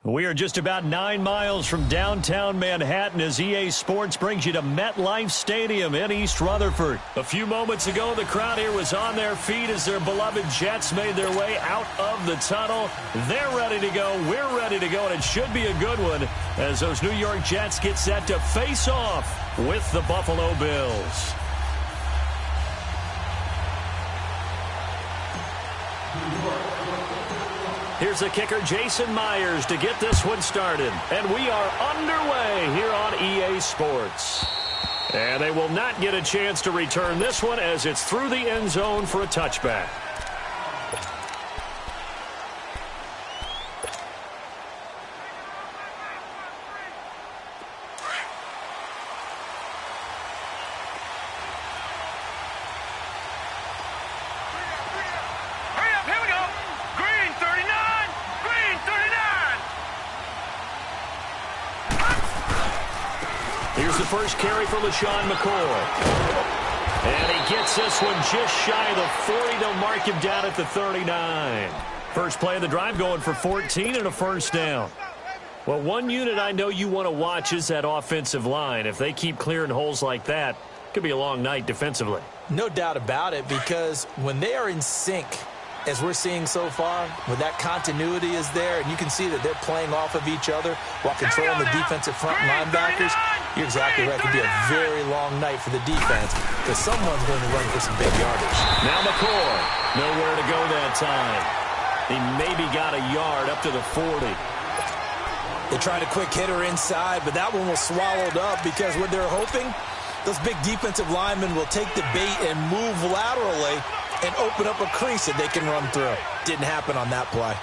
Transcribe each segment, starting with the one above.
We are just about 9 miles from downtown Manhattan as EA Sports brings you to MetLife Stadium in East Rutherford. A few moments ago, the crowd here was on their feet as their beloved Jets made their way out of the tunnel. They're ready to go. We're ready to go, and it should be a good one as those New York Jets get set to face off with the Buffalo Bills. Here's the kicker, Jason Myers, to get this one started. And we are underway here on EA Sports. And they will not get a chance to return this one as it's through the end zone for a touchback. Here's the first carry for LaShawn McCoy. And he gets this one just shy of the 40. They'll mark him down at the 39. First play of the drive going for 14 and a first down. Well, one unit I know you want to watch is that offensive line. If they keep clearing holes like that, it could be a long night defensively. No doubt about it, because when they are in sync, as we're seeing so far, when that continuity is there, and you can see that they're playing off of each other while controlling the defensive front linebackers, you're exactly right. It could be a very long night for the defense because someone's going to run for some big yardage. Now McCoy, nowhere to go that time. He maybe got a yard up to the 40. They tried a quick hitter inside, but that one was swallowed up because what they're hoping, those big defensive linemen will take the bait and move laterally and open up a crease that they can run through. Didn't happen on that play.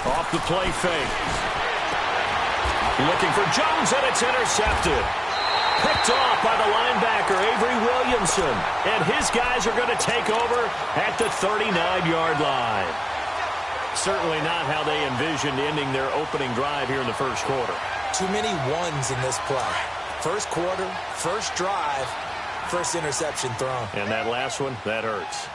Off the play fake. Looking for Jones, and it's intercepted. Picked off by the linebacker, Avery Williamson. And his guys are going to take over at the 39-yard line. Certainly not how they envisioned ending their opening drive here in the first quarter. Too many ones in this play. First quarter, first drive, first interception thrown. And that last one, that hurts.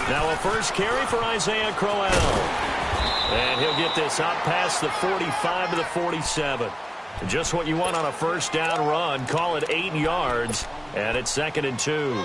Now a first carry for Isaiah Crowell. And he'll get this out past the 45 to the 47. Just what you want on a first down run. Call it 8 yards. And it's 2nd and 2.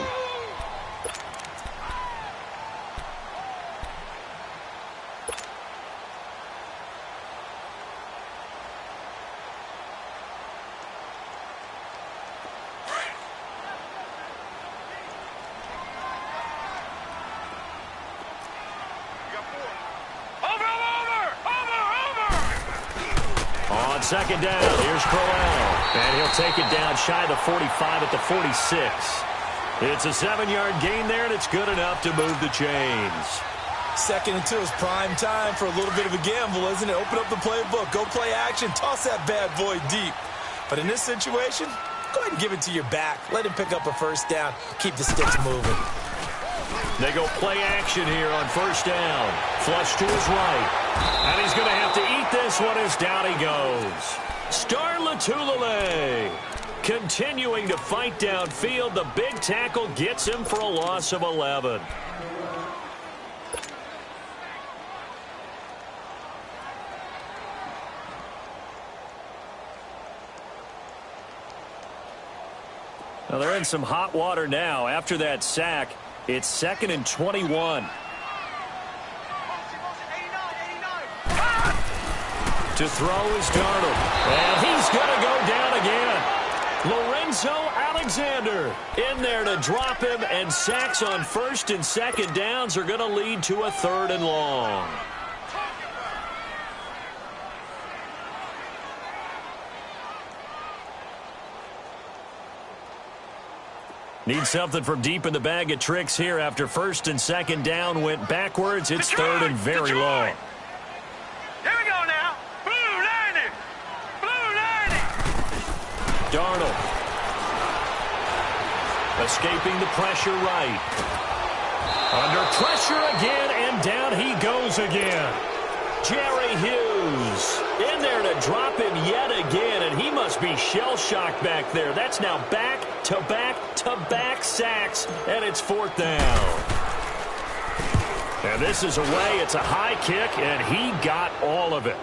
Second down, here's Crowell. And he'll take it down shy of the 45 at the 46. It's a 7-yard gain there, and it's good enough to move the chains. 2nd and 2 is prime time for a little bit of a gamble, isn't it? Open up the playbook, go play action, toss that bad boy deep. But in this situation, go ahead and give it to your back. Let him pick up a first down. Keep the sticks moving. They go play action here on first down. Flush to his right. And he's going to have to eat this one as down he goes. Star Lotulelei continuing to fight downfield. The big tackle gets him for a loss of 11. Now they're in some hot water now. After that sack, it's 2nd and 21. To throw is Darnold. And he's going to go down again. Lorenzo Alexander in there to drop him, and sacks on first and second downs are going to lead to a 3rd and long. Need something from deep in the bag of tricks here after first and second down went backwards. It's third and very long. Here we go now. Blue 90. Blue 90. Darnold. Escaping the pressure right. Under pressure again, and down he goes again. Jerry Hughes in there to drop him yet again, and he must be shell-shocked back there. That's now back-to-back-to-back sacks, and it's fourth down. And this is away. It's a high kick, and he got all of it.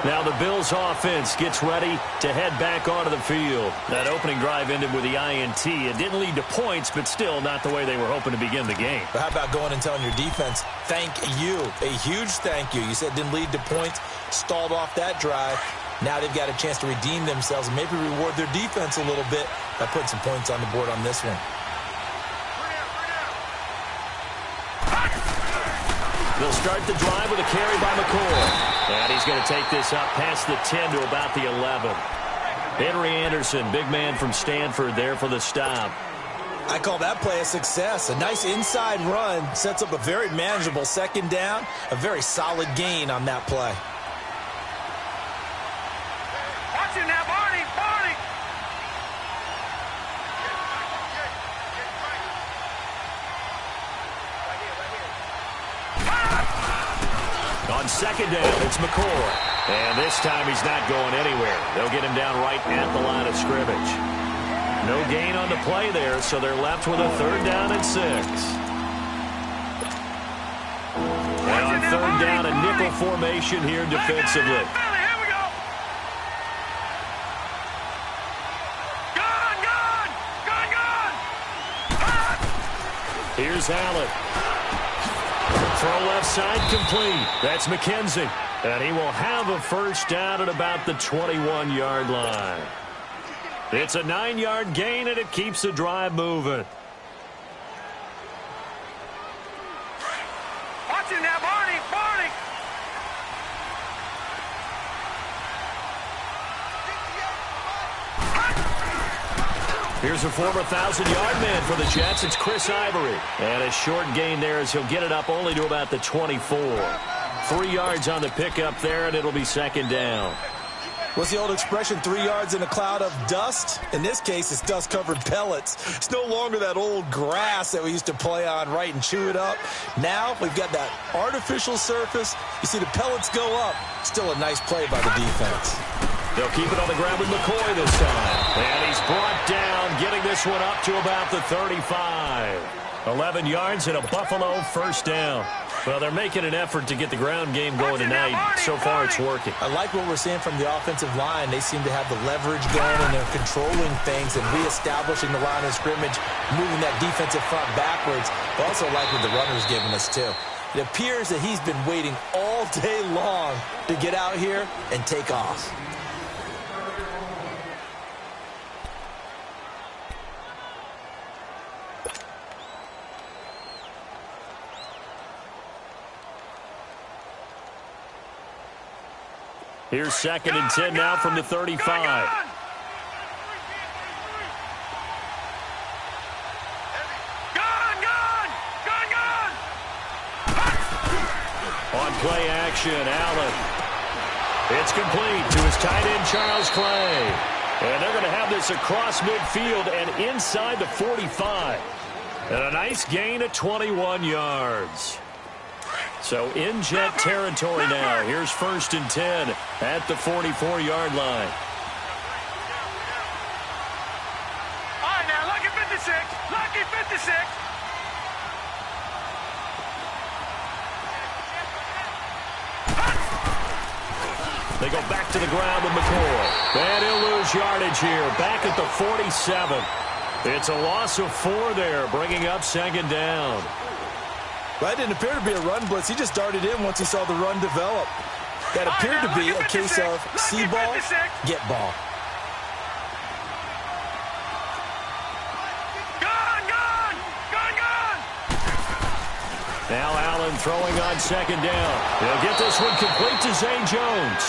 Now the Bills offense gets ready to head back onto the field. That opening drive ended with the INT. It didn't lead to points, but still not the way they were hoping to begin the game. But how about going and telling your defense, thank you, a huge thank you. You said it didn't lead to points, stalled off that drive. Now they've got a chance to redeem themselves and maybe reward their defense a little bit by putting some points on the board on this one. They'll start the drive with a carry by McCoy. And he's going to take this up past the 10 to about the 11. Henry Anderson, big man from Stanford, there for the stop. I call that play a success. A nice inside run sets up a very manageable second down. A very solid gain on that play. Watch him now, Barney. Barney. On second down, it's McCoy. And this time he's not going anywhere. They'll get him down right at the line of scrimmage. No gain on the play there, so they're left with a third down and 6. And on third down, a nickel formation here defensively. Here we go. Gone. Here's Allen. Throw left side complete. That's McKenzie. And he will have a first down at about the 21-yard line. It's a 9-yard gain, and it keeps the drive moving. Watch him now, Barney. Barney. Here's a former 1,000-yard man for the Jets. It's Chris Ivory. And a short gain there as he'll get it up only to about the 24. 3 yards on the pickup there, and it'll be second down. What's the old expression, 3 yards in a cloud of dust? In this case, it's dust-covered pellets. It's no longer that old grass that we used to play on, right, and chew it up. Now we've got that artificial surface. You see the pellets go up. Still a nice play by the defense. They'll keep it on the ground with McCoy this time. And he's brought down, getting this one up to about the 35. 11 yards and a Buffalo first down. Well, they're making an effort to get the ground game going tonight. So far, it's working. I like what we're seeing from the offensive line. They seem to have the leverage going, and they're controlling things and reestablishing the line of scrimmage, moving that defensive front backwards. But also like what the runner's giving us, too. It appears that he's been waiting all day long to get out here and take off. Here's second and 10 now from the 35. On play action, Allen. It's complete to his tight end, Charles Clay. And they're going to have this across midfield and inside the 45. And a nice gain of 21 yards. So in Jet territory now. Here's first and 10 at the 44-yard line. All right, now, lucky 56. Lucky 56. They go back to the ground with McCoy. And he'll lose yardage here. Back at the 47. It's a loss of 4 there, bringing up second down. That didn't appear to be a run blitz. He just darted in once he saw the run develop. That appeared to be a case of see ball, get ball. Now Allen throwing on second down. He'll get this one complete to Zay Jones.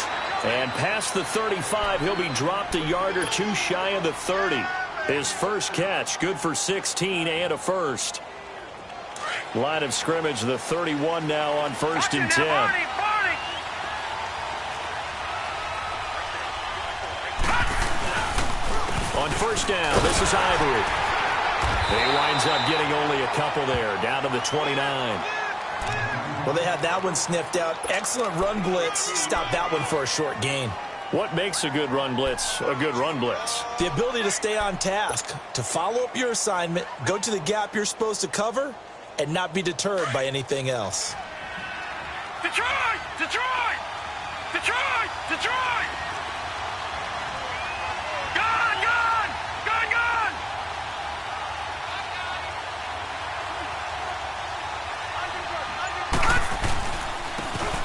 And past the 35, he'll be dropped a yard or two shy of the 30. His first catch, good for 16 and a first. Line of scrimmage, the 31 now on 1st and 10. On 1st down, this is Ivory. He winds up getting only a couple there, down to the 29. Well, they had that one sniffed out. Excellent run blitz. Stop that one for a short gain. What makes a good run blitz a good run blitz? The ability to stay on task, to follow up your assignment, go to the gap you're supposed to cover, and not be deterred by anything else. Detroit! Detroit! Detroit! Detroit! Gone! Gone! Gone! Gone!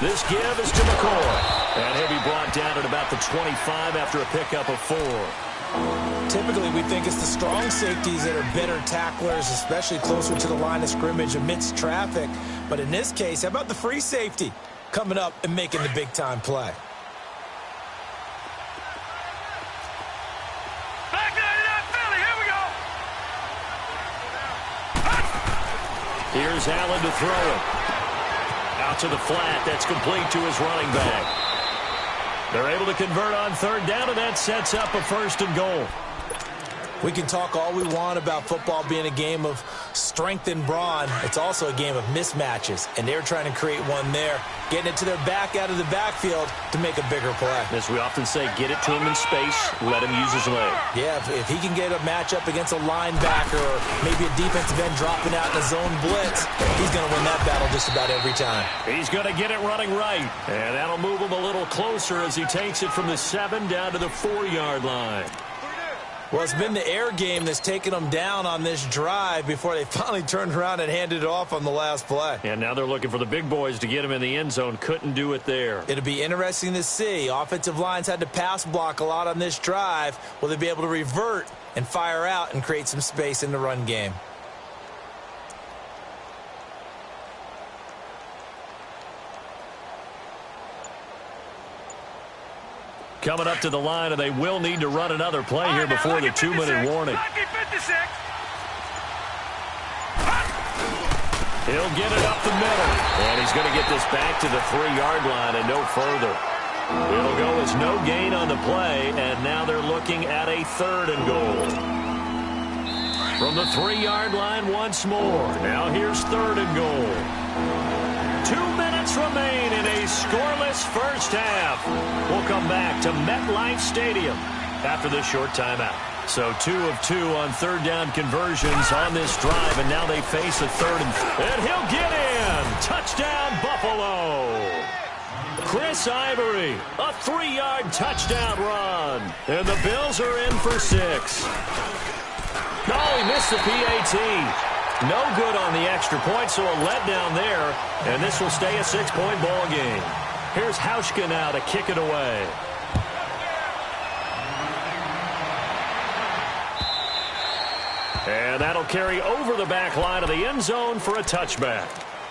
This give is to McCoy. And he'll be brought down at about the 25 after a pickup of 4. Typically, we think it's the strong safeties that are better tacklers, especially closer to the line of scrimmage amidst traffic. But in this case, how about the free safety coming up and making the big-time play? Back to that Philly. Here we go. Here's Allen to throw it. Out to the flat. That's complete to his running back. They're able to convert on 3rd down, and that sets up a 1st and goal. We can talk all we want about football being a game of strength and brawn. It's also a game of mismatches, and they're trying to create one there, getting it to their back out of the backfield to make a bigger play. As we often say, get it to him in space, let him use his leg. Yeah, if he can get a matchup against a linebacker or maybe a defensive end dropping out in a zone blitz, he's going to win that battle just about every time. He's going to get it running right, and that'll move him a little closer as he takes it from the 7 down to the 4-yard line. Well, it's been the air game that's taken them down on this drive before they finally turned around and handed it off on the last play. And now they're looking for the big boys to get him in the end zone. Couldn't do it there. It'll be interesting to see. Offensive lines had to pass block a lot on this drive. Will they be able to revert and fire out and create some space in the run game? Coming up to the line, and they will need to run another play here before the 2-minute warning. He'll get it up the middle, and he's going to get this back to the 3-yard line and no further. It'll go as no gain on the play, and now they're looking at a 3rd and goal. From the 3-yard line once more. Now here's 3rd and goal. 2 minutes remain in a scoreless first half. We'll come back to MetLife Stadium after this short timeout. So 2 of 2 on 3rd down conversions on this drive, and now they face a 3rd and he'll get in. Touchdown, Buffalo. Chris Ivory, a 3-yard touchdown run. And the Bills are in for 6. No, he missed the PAT. No good on the extra point, so a letdown there, and this will stay a 6-point ball game. Here's Hauschka now to kick it away. And that'll carry over the back line of the end zone for a touchback.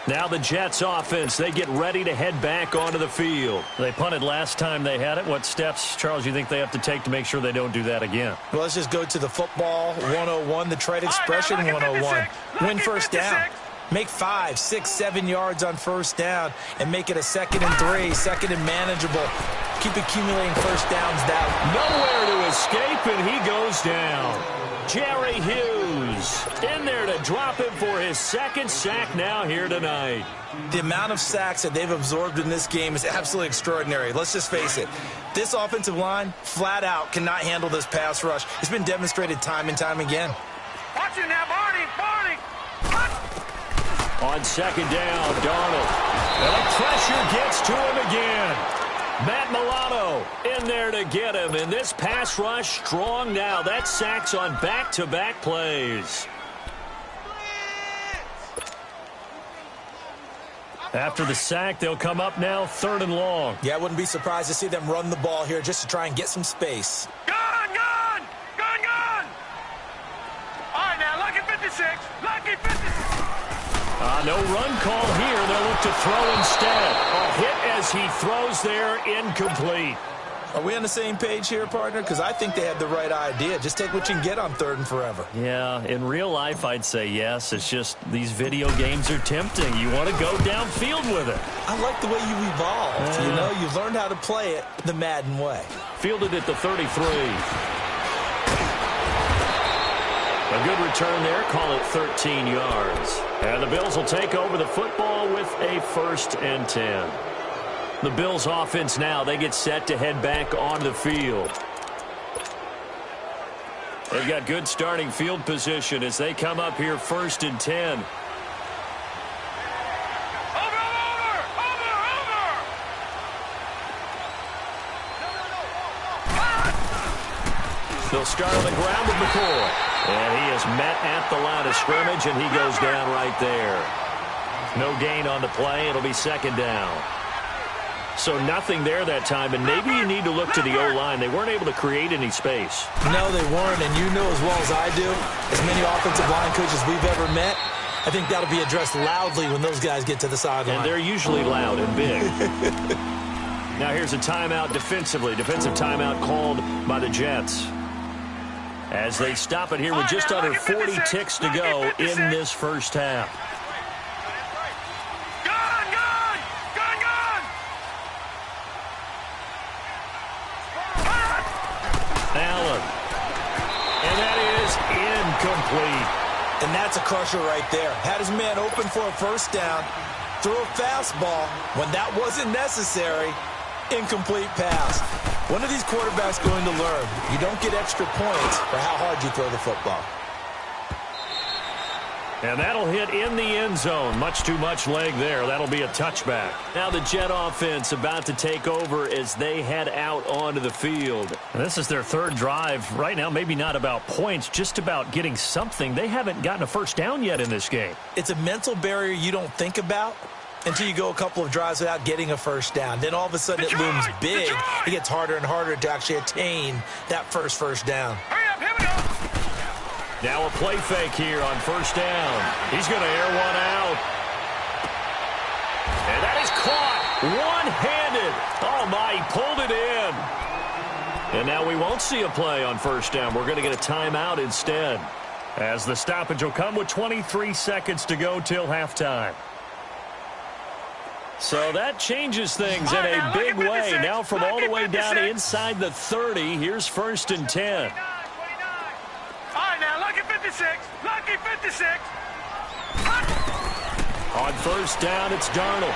Now the Jets offense, they get ready to head back onto the field. They punted last time they had it. What steps, Charles, you think they have to take to make sure they don't do that again? Well, let's just go to the football 101, the trade expression 101. Win first down. Make 5, 6, 7 yards on first down and make it a 2nd and 3, 2nd and manageable. Keep accumulating first downs down. Nowhere to escape, and he goes down. Jerry Hughes in there to drop him for his 2nd sack now here tonight. The amount of sacks that they've absorbed in this game is absolutely extraordinary. Let's just face it. This offensive line, flat out, cannot handle this pass rush. It's been demonstrated time and time again. Watch it now, Barney. On 2nd down, Darnold. And the pressure gets to him again. Matt Milano in there to get him. And this pass rush strong now. That's sacks on back-to-back plays. After the sack, they'll come up now 3rd and long. Yeah, I wouldn't be surprised to see them run the ball here just to try and get some space. Gone! All right, now, lucky 56. Lucky 56. No run call here. They'll look to throw instead. A hit as he throws there, incomplete. Are we on the same page here, partner? Because I think they had the right idea. Just take what you can get on 3rd and forever. Yeah, in real life, I'd say yes. It's just these video games are tempting. You want to go downfield with it. I like the way you evolved. You know, you've learned how to play it the Madden way. Fielded at the 33. A good return there. Call it 13 yards. And the Bills will take over the football with a 1st and 10. The Bills offense now, they get set to head back onto the field. They've got good starting field position as they come up here 1st and 10. They'll start on the ground with McCoy. And he is met at the line of scrimmage, and he goes down right there. No gain on the play. It'll be 2nd down. So nothing there that time, and maybe you need to look to the O-line. They weren't able to create any space. No, they weren't, and you know as well as I do, as many offensive line coaches we've ever met, I think that'll be addressed loudly when those guys get to the sideline. And they're usually loud and big. Now here's a timeout defensively. Defensive timeout called by the Jets. As they stop it here with just under 40 ticks to go in this first half. Allen. And that is incomplete. And that's a crusher right there. Had his man open for a 1st down, threw a fastball when that wasn't necessary. Incomplete pass. When are these quarterbacks going to learn? You don't get extra points for how hard you throw the football. And that'll hit in the end zone. Much too much leg there. That'll be a touchback. Now the Jet offense about to take over as they head out onto the field. And this is their 3rd drive. Right now, maybe not about points, just about getting something. They haven't gotten a 1st down yet in this game. It's a mental barrier you don't think about until you go a couple of drives without getting a 1st down. Then all of a sudden it looms big. It gets harder and harder to actually attain that first down. Hurry up, here we go. Now a play fake here on 1st down. He's going to air one out. And that is caught one-handed. Oh, my, he pulled it in. And now we won't see a play on 1st down. We're going to get a timeout instead, as the stoppage will come with 23 seconds to go till halftime. So that changes things in a big way. Now from all the way down inside the 30, here's 1st and 10. All right, now, lucky 56. Lucky 56. On 1st down, it's Darnold.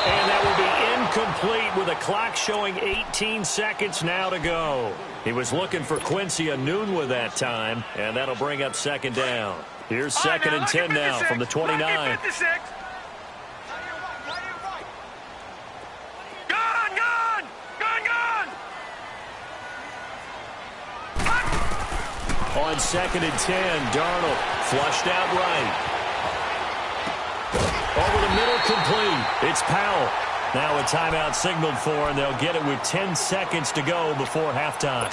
And that will be incomplete with a clock showing 18 seconds now to go. He was looking for Quincy Enunwa that time, and that'll bring up 2nd down. Here's 2nd and 10 now from the 29. On 2nd and 10, Darnold flushed out right. Over the middle, complete. It's Powell. Now a timeout signaled for, and they'll get it with 10 seconds to go before halftime.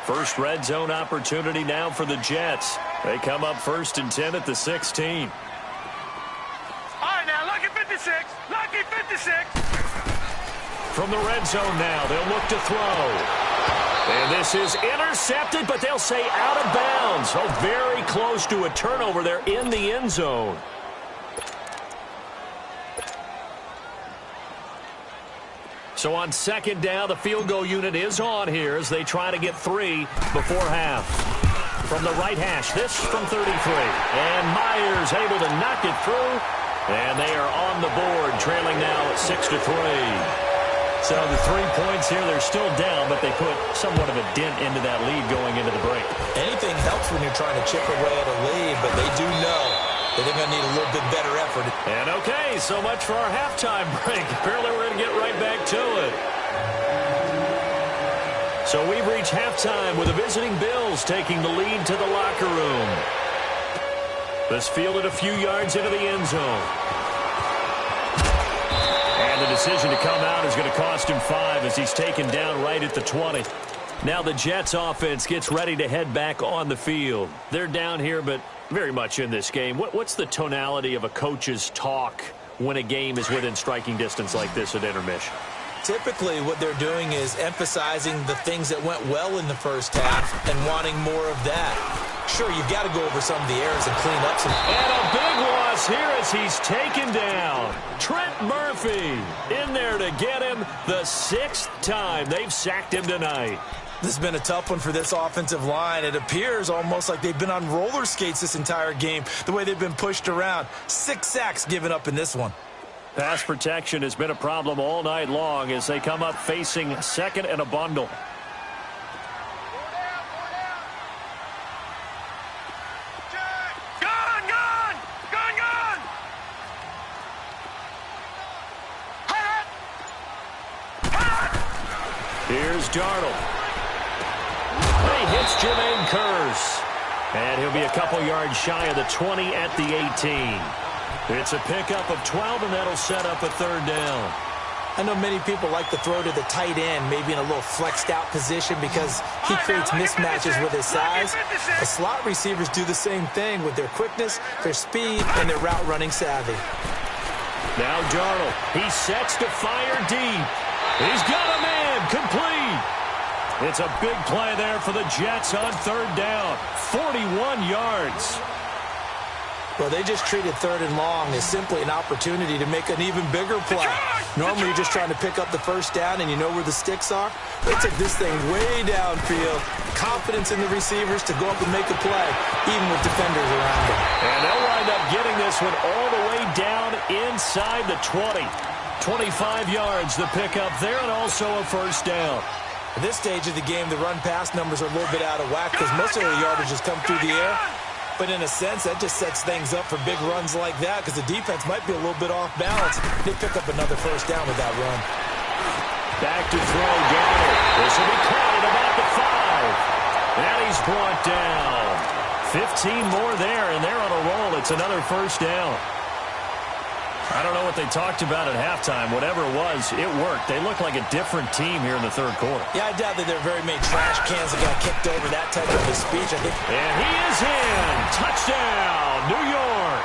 First red zone opportunity now for the Jets. They come up 1st and 10 at the 16. All right, now, lucky 56. Lucky 56. From the red zone now, they'll look to throw. And this is intercepted, but they'll say out of bounds. Oh, very close to a turnover there in the end zone. So on 2nd down, the field goal unit is on here as they try to get 3 before half. From the right hash, this from 33. And Myers able to knock it through. And they are on the board, trailing now at 6-3. So the 3 points here, they're still down, but they put somewhat of a dent into that lead going into the break. Anything helps when you're trying to chip away at a lead, but they do know that they're going to need a little bit better effort. And okay, so much for our halftime break. Apparently we're going to get right back to it. So we've reached halftime with the visiting Bills taking the lead to the locker room. This fielded a few yards into the end zone. And the decision to come out is going to cost him 5 as he's taken down right at the 20. Now the Jets offense gets ready to head back on the field. They're down here, but very much in this game. What's the tonality of a coach's talk when a game is within striking distance like this at intermission? Typically, what they're doing is emphasizing the things that went well in the first half and wanting more of that. Sure, you've got to go over some of the errors and clean up some. And a big loss here as he's taken down. Trent Murphy in there to get him the 6th time they've sacked him tonight. This has been a tough one for this offensive line. It appears almost like they've been on roller skates this entire game, the way they've been pushed around. 6 sacks given up in this one. Pass protection has been a problem all night long as they come up facing second and a bundle. Here's Darnold. He hits Jermaine Kearse. And he'll be a couple yards shy of the 20 at the 18. It's a pickup of 12, and that'll set up a 3rd down. I know many people like to throw to the tight end, maybe in a little flexed out position because he creates mismatches with his size. The slot receivers do the same thing with their quickness, their speed, and their route running savvy. Now Darnold. He sets to fire deep. He's got a man complete. It's a big play there for the Jets on 3rd down. 41 yards. Well, they just treated 3rd and long as simply an opportunity to make an even bigger play. Normally, you're just trying to pick up the 1st down and you know where the sticks are. They took this thing way downfield. Confidence in the receivers to go up and make a play, even with defenders around them. And they'll wind up getting this one all the way down inside the 20. 25 yards the pickup there, and also a 1st down. At this stage of the game, the run-pass numbers are a little bit out of whack because most of their yardage has come through the air. But in a sense, that just sets things up for big runs like that because the defense might be a little bit off balance. They pick up another 1st down with that run. Back to throw, Darnold. This will be caught at about the 5. And he's brought down. 15 more there, and they're on a roll. It's another 1st down. I don't know what they talked about at halftime. Whatever it was, it worked. They look like a different team here in the 3rd quarter. Yeah, I doubt that there are very many trash cans that got kicked over that type of a speech. I think. And he is in. Touchdown, New York.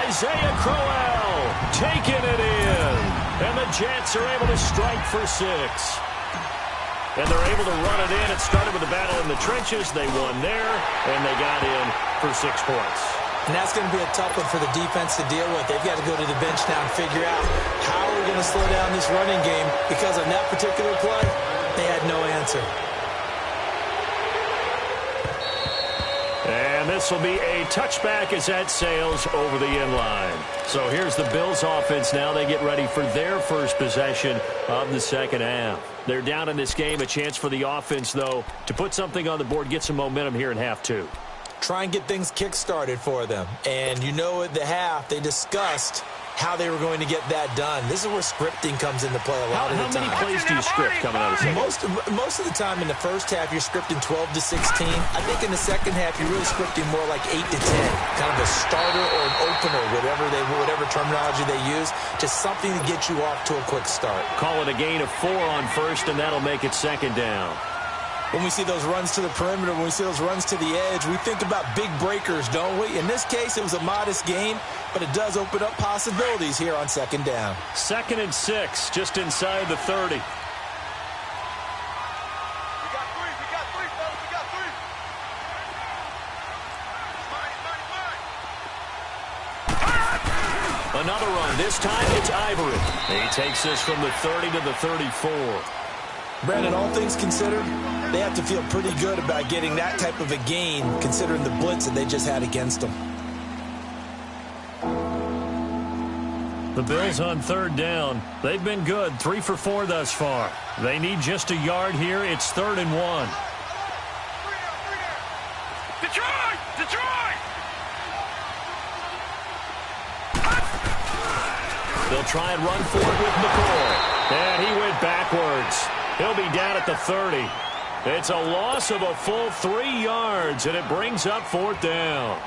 Isaiah Crowell taking it in. And the Jets are able to strike for 6. And they're able to run it in. It started with a battle in the trenches. They won there, and they got in for 6 points. And that's going to be a tough one for the defense to deal with. They've got to go to the bench now and figure out how we're going to slow down this running game because on that particular play, they had no answer. And this will be a touchback as that sails over the inline. So here's the Bills offense now. They get ready for their first possession of the 2nd half. They're down in this game. A chance for the offense, though, to put something on the board, get some momentum here in half 2. Try and get things kick-started for them. And you know at the half, they discussed how they were going to get that done. This is where scripting comes into play a lot of the time. How many plays do you script coming out of the second? Most of the time in the first half, you're scripting 12 to 16. I think in the second half, you're really scripting more like 8 to 10. Kind of a starter or an opener, whatever terminology they use. Just something to get you off to a quick start. Call it a gain of 4 on 1st, and that'll make it 2nd down. When we see those runs to the perimeter, when we see those runs to the edge, we think about big breakers, don't we? In this case, it was a modest gain, but it does open up possibilities here on 2nd down. 2nd and 6, just inside the 30. We got 3, fellas, we got 3. Another run. This time it's Ivory. He takes this from the 30 to the 34. Brandon, all things considered, they have to feel pretty good about getting that type of a gain, considering the blitz that they just had against them. The Bills on 3rd down. They've been good, 3 for 4 thus far. They need just a yard here. It's 3rd and 1. Detroit! Detroit! They'll try and run for it with McCoy. And he went backwards. He'll be down at the 30. It's a loss of a full 3 yards, and it brings up 4th down.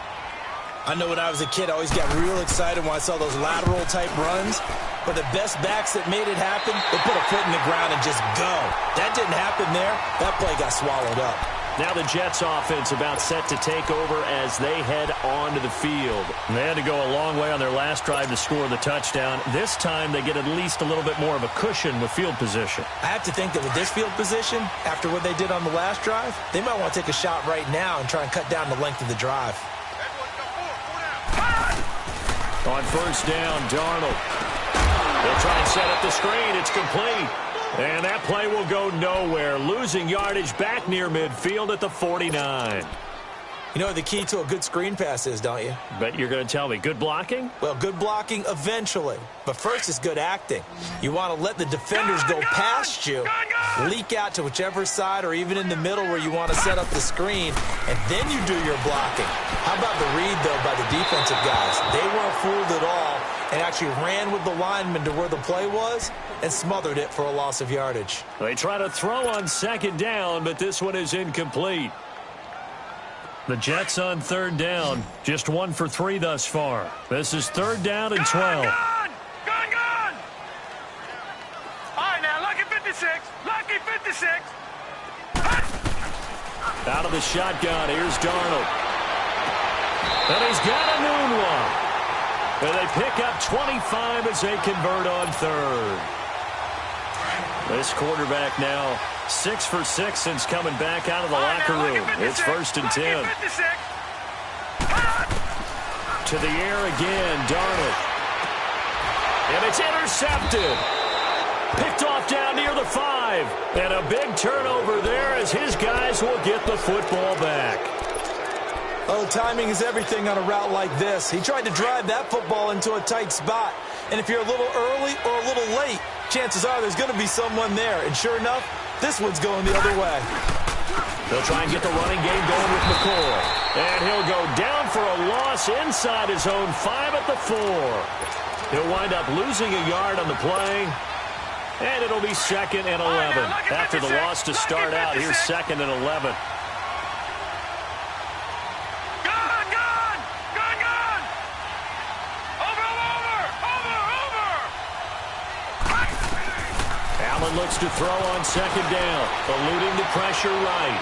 I know when I was a kid, I always got real excited when I saw those lateral-type runs. But the best backs that made it happen, they put a foot in the ground and just go. That didn't happen there. That play got swallowed up. Now the Jets offense about set to take over as they head onto the field. They had to go a long way on their last drive to score the touchdown. This time they get at least a little bit more of a cushion with field position. I have to think that with this field position, after what they did on the last drive, they might want to take a shot right now and try and cut down the length of the drive. On first down, Darnold. They'll try and set up the screen. It's complete. And that play will go nowhere. Losing yardage back near midfield at the 49. You know what the key to a good screen pass is, don't you? But you're going to tell me, good blocking? Well, good blocking eventually. But first is good acting. You want to let the defenders go past you, leak out to whichever side or even in the middle where you want to set up the screen, and then you do your blocking. How about the read, though, by the defensive guys? They weren't fooled at all and actually ran with the lineman to where the play was and smothered it for a loss of yardage. They try to throw on second down, but this one is incomplete. The Jets on third down, just 1 for 3 thus far. This is third down and 12. Gone! All right, now, lucky 56. Lucky 56. Out of the shotgun, here's Darnold. And he's got a moonwalk. And they pick up 25 as they convert on third. This quarterback now 6 for 6 since coming back out of the locker room. It's first and 10. To the air again, Darnold. And it's intercepted. Picked off down near the 5. And a big turnover there as his guys will get the football back. Oh, timing is everything on a route like this. He tried to drive that football into a tight spot. And if you're a little early or a little late, chances are there's going to be someone there. And sure enough, this one's going the other way. They'll try and get the running game going with McCoy. And he'll go down for a loss inside his own 5 at the 4. He'll wind up losing a yard on the play. And it'll be second and 11. After the loss to start out, here's second and 11. Looks to throw on second down, eluding the pressure right.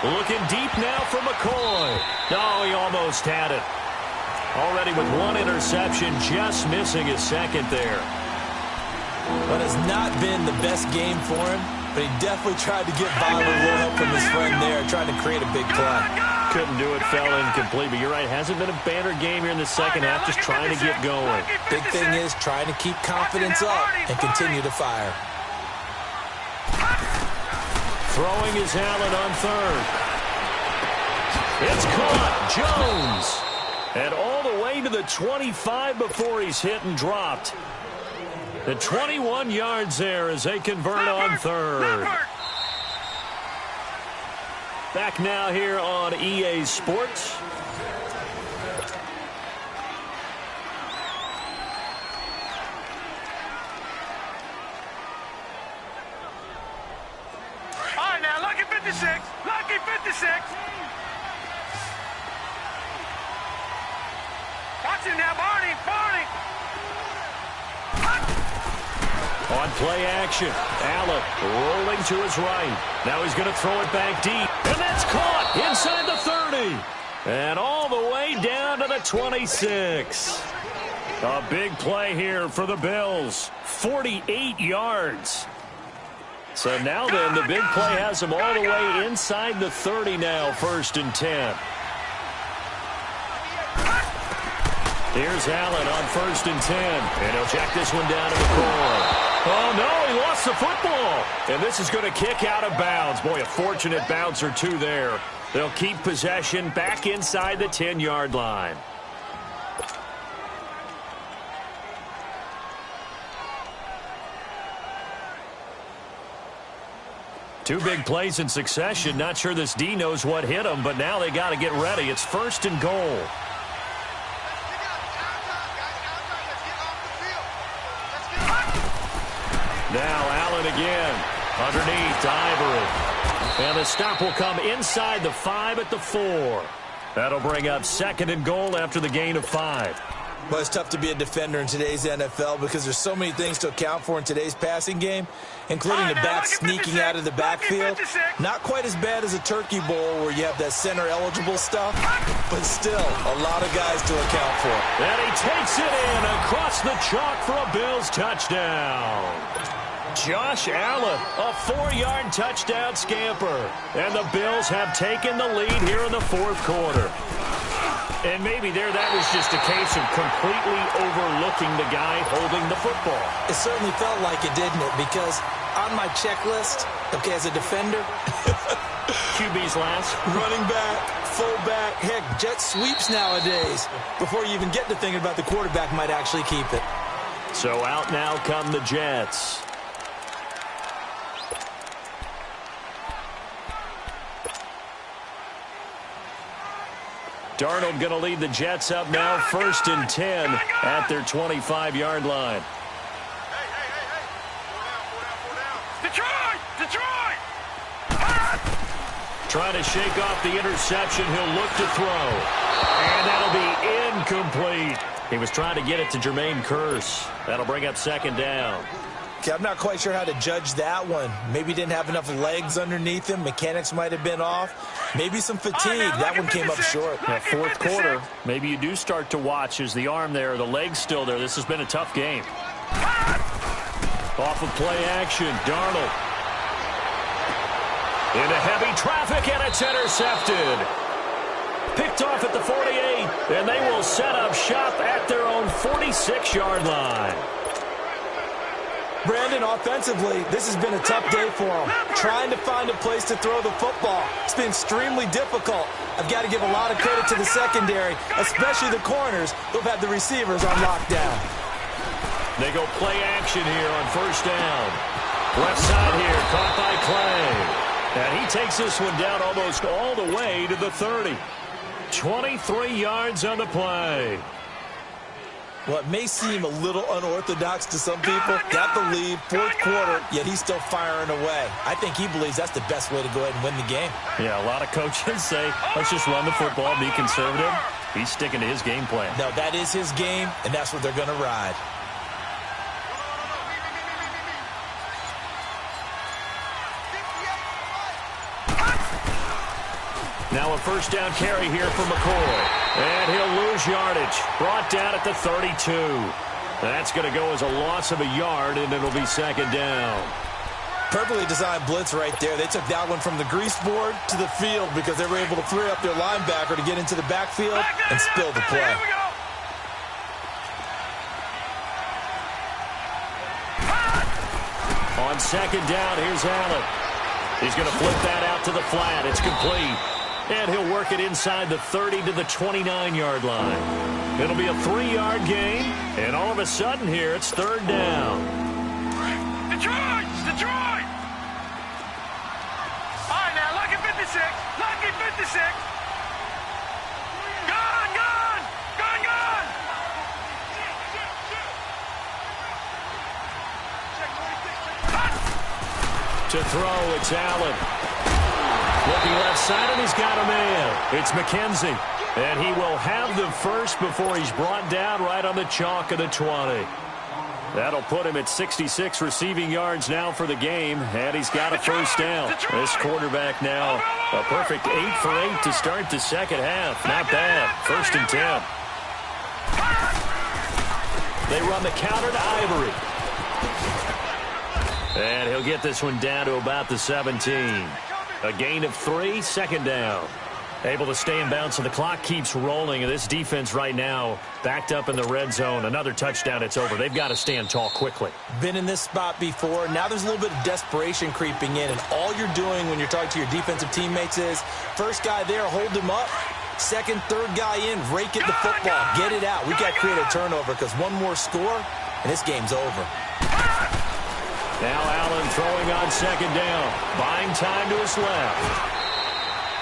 Looking deep now for McCoy. No, he almost had it. Already with 1 interception, just missing his second there. But it's not been the best game for him, but he definitely tried to get by with a little help from his friend there, trying to create a big play. Couldn't do it, fell incomplete, but you're right, hasn't been a banner game here in the second half, just trying to get going. Big thing is trying to keep confidence up and continue to fire. Throwing is Allen on third. It's caught. Jones. And all the way to the 25 before he's hit and dropped. The 21 yards there as they convert on third. Back now here on EA Sports. Lucky 56. Watch him now, Barney. On play action, Allen rolling to his right. Now he's going to throw it back deep. And that's caught inside the 30. And all the way down to the 26. A big play here for the Bills. 48 yards. So now then, the big play has them all the way inside the 30 now, first and 10. Here's Allen on first and 10. And he'll check this one down to McCoy. Oh, no, he lost the football. And this is going to kick out of bounds. Boy, a fortunate bounce or two there. They'll keep possession back inside the 10-yard line. Two big plays in succession. Not sure this D knows what hit him, but now they got to get ready. It's first and goal. Now Allen again. Underneath to Ivory. And the stop will come inside the 5 at the 4. That'll bring up 2nd and goal after the gain of 5. Well, it's tough to be a defender in today's NFL because there's so many things to account for in today's passing game, including the back sneaking out of the backfield. Not quite as bad as a turkey bowl where you have that center-eligible stuff, but still a lot of guys to account for. And he takes it in across the chalk for a Bills touchdown. Josh Allen, a 4-yard touchdown scamper. And the Bills have taken the lead here in the 4th quarter. And maybe that was just a case of completely overlooking the guy holding the football. It certainly felt like it, didn't it? Because on my checklist, okay, as a defender, QB's last. Running back, fullback, heck, jet sweeps nowadays. Before you even get to thinking about the quarterback might actually keep it. So out now come the Jets. Darnold going to lead the Jets up now, 1st and 10 at their 25-yard line. Detroit! Trying to shake off the interception. He'll look to throw. And that'll be incomplete. He was trying to get it to Jermaine Kearse. That'll bring up 2nd down. Okay, I'm not quite sure how to judge that one. Maybe didn't have enough legs underneath him. Mechanics might have been off. Maybe some fatigue. That one came up short. Yeah, 4th quarter, maybe you do start to watch as the arm there, the leg's still there. This has been a tough game. Off of play action, Darnold. Into heavy traffic, and it's intercepted. Picked off at the 48, and they will set up shop at their own 46-yard line. Brandon, offensively, this has been a tough day for him. Trying to find a place to throw the football. It's been extremely difficult. I've got to give a lot of credit to the secondary, especially the corners who've had the receivers on lockdown. They go play action here on 1st down. Left side here, caught by Clay. And he takes this one down almost all the way to the 30. 23 yards on the play. Well, it may seem a little unorthodox to some people. Got the lead, 4th quarter, yet he's still firing away. I think he believes that's the best way to go ahead and win the game. Yeah, a lot of coaches say, let's just run the football, be conservative. He's sticking to his game plan. No, that is his game, and that's what they're going to ride. Now a 1st down carry here for McCoy. And he'll lose yardage. Brought down at the 32. That's going to go as a loss of a yard, and it'll be 2nd down. Perfectly designed blitz right there. They took that one from the grease board to the field because they were able to free up their linebacker to get into the backfield and spill the play. On 2nd down, here's Allen. He's going to flip that out to the flat. It's complete. And he'll work it inside the 30 to the 29-yard line. It'll be a 3-yard gain. And all of a sudden here, it's 3rd down. Detroit! All right, now, lucky 56. Lucky 56. Gone! To throw, it's Allen. Looking left side, and he's got a man. It's McKenzie. And he will have the first before he's brought down right on the chalk of the 20. That'll put him at 66 receiving yards now for the game, and he's got a 1st down. This quarterback now, a perfect 8 for 8 to start the 2nd half. Not bad. 1st and 10. They run the counter to Ivory. And he'll get this one down to about the 17. A gain of 3, 2nd down. Able to stay in bounds, so the clock keeps rolling. And this defense right now backed up in the red zone. Another touchdown, it's over. They've got to stand tall quickly. Been in this spot before. Now there's a little bit of desperation creeping in. And all you're doing when you're talking to your defensive teammates is, first guy there, hold him up. 2nd, 3rd guy in, rake at the football. Get it out. We've got to create a turnover because one more score, and this game's over. Now Allen throwing on 2nd down. Buying time to his left.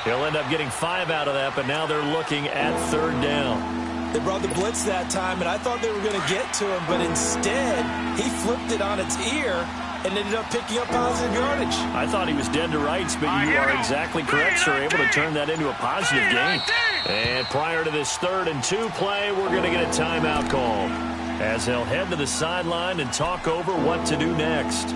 He'll end up getting 5 out of that, but now they're looking at 3rd down. They brought the blitz that time, and I thought they were going to get to him, but instead, he flipped it on its ear and ended up picking up positive yardage. I thought he was dead to rights, but you are exactly correct, sir. Able to turn that into a positive gain. And prior to this 3rd and 2 play, we're going to get a timeout called, as they'll head to the sideline and talk over what to do next.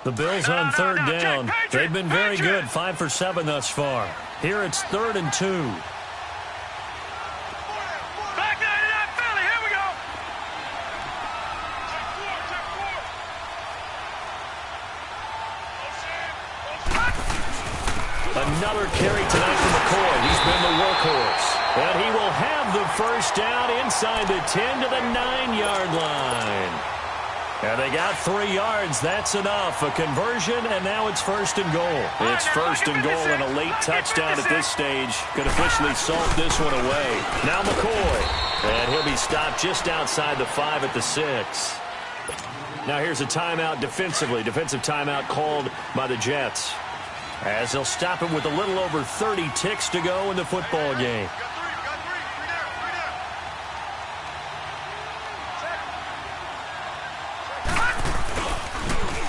The Bills on 3rd down. They've been very good, 5 for 7 thus far. Here it's 3rd and 2. Back nine to that Philly. Here we go. Another carry tonight from McCoy. He's been the workhorse. And he will have the first down inside the 10 to the 9-yard line. And they got 3 yards. That's enough. A conversion, and now it's 1st and goal. It's 1st and goal and a late touchdown at this stage. Could officially salt this one away. Now McCoy. And he'll be stopped just outside the 5 at the 6. Now here's a timeout defensively. Defensive timeout called by the Jets, as they'll stop him with a little over 30 ticks to go in the football game.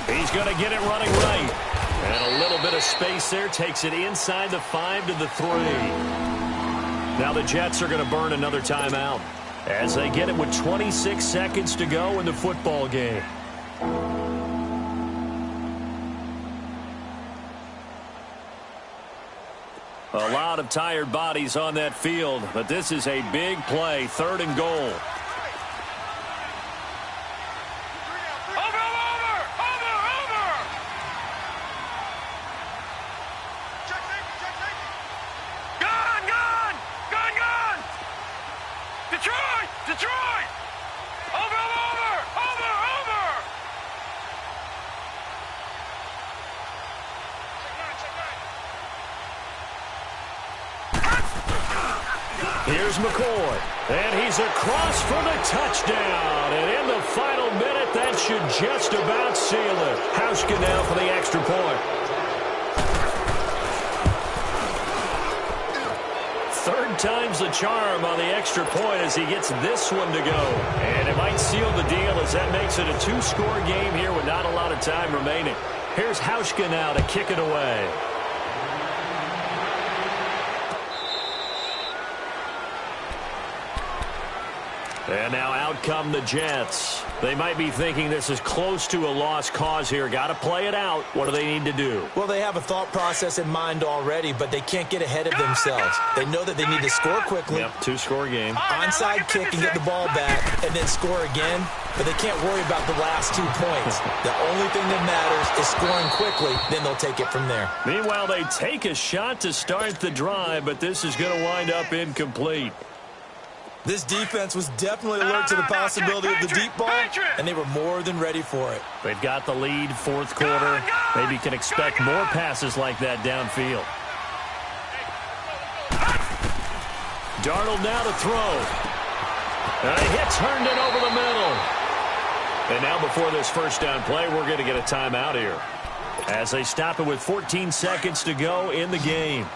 He's going to get it running right. And a little bit of space there. Takes it inside the 5 to the 3. Now the Jets are going to burn another timeout, as they get it with 26 seconds to go in the football game. A lot of tired bodies on that field, but this is a big play. 3rd and goal. Detroit! Over! Here's McCoy, and he's across for the touchdown. And in the final minute, that should just about seal it. Hauschka now for the extra point. 3rd time's the charm on the extra point as he gets this one to go. And it might seal the deal as that makes it a 2-score game here with not a lot of time remaining. Here's Hauschka now to kick it away. And now out come the Jets. They might be thinking this is close to a lost cause here. Got to play it out. What do they need to do? Well, they have a thought process in mind already, but they can't get ahead of themselves. They know that they need to score quickly. Yep, 2-score game. Onside kick and get the ball back, and then score again. But they can't worry about the last 2 points. The only thing that matters is scoring quickly. Then they'll take it from there. Meanwhile, they take a shot to start the drive, but this is going to wind up incomplete. This defense was definitely alert to the possibility of the deep ball, and they were more than ready for it. They've got the lead, 4th quarter. Maybe can expect more passes like that downfield. Darnold now to throw. And a hit turned it over the middle. And now before this first down play, we're going to get a timeout here, as they stop it with 14 seconds to go in the game.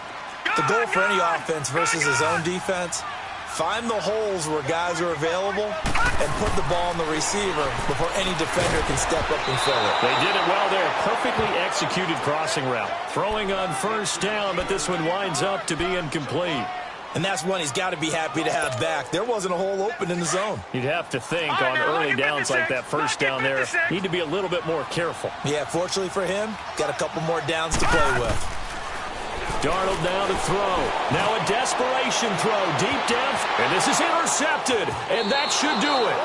The goal for any offense versus his own defense: find the holes where guys are available and put the ball on the receiver before any defender can step up and fill it. They did it well there. Perfectly executed crossing route. Throwing on first down, but this one winds up to be incomplete. And that's one he's got to be happy to have back. There wasn't a hole open in the zone. You'd have to think on early downs like that first down there, need to be a little bit more careful. Yeah, fortunately for him, got a couple more downs to play with. Darnold now to throw. Now a desperation throw deep down. And this is intercepted. And that should do it.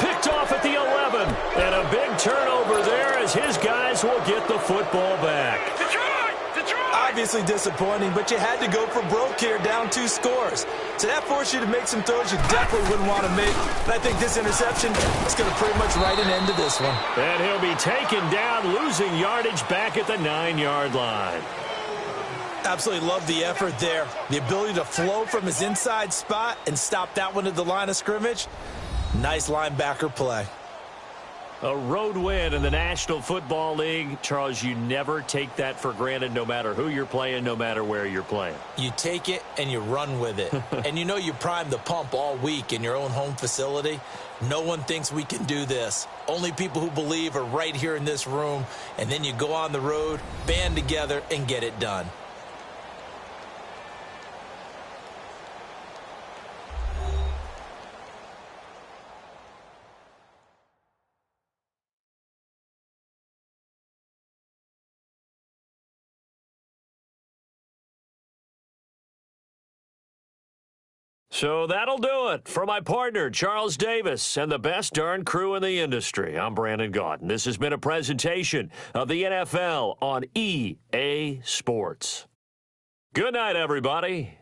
Picked off at the 11. And a big turnover there as his guys will get the football back. Detroit! Obviously disappointing, but you had to go for broke here, down 2 scores. So that forced you to make some throws you definitely wouldn't want to make. But I think this interception is going to pretty much write an end to this one. And he'll be taken down, losing yardage back at the 9-yard line. Absolutely love the effort there. The ability to flow from his inside spot and stop that one at the line of scrimmage. Nice linebacker play. A road win in the National Football League. Charles, you never take that for granted no matter who you're playing, no matter where you're playing. You take it and you run with it. And you know you primed the pump all week in your own home facility. No one thinks we can do this. Only people who believe are right here in this room. And then you go on the road, band together, and get it done. So that'll do it for my partner, Charles Davis, and the best darn crew in the industry. I'm Brandon Gaudin. This has been a presentation of the NFL on EA Sports. Good night, everybody.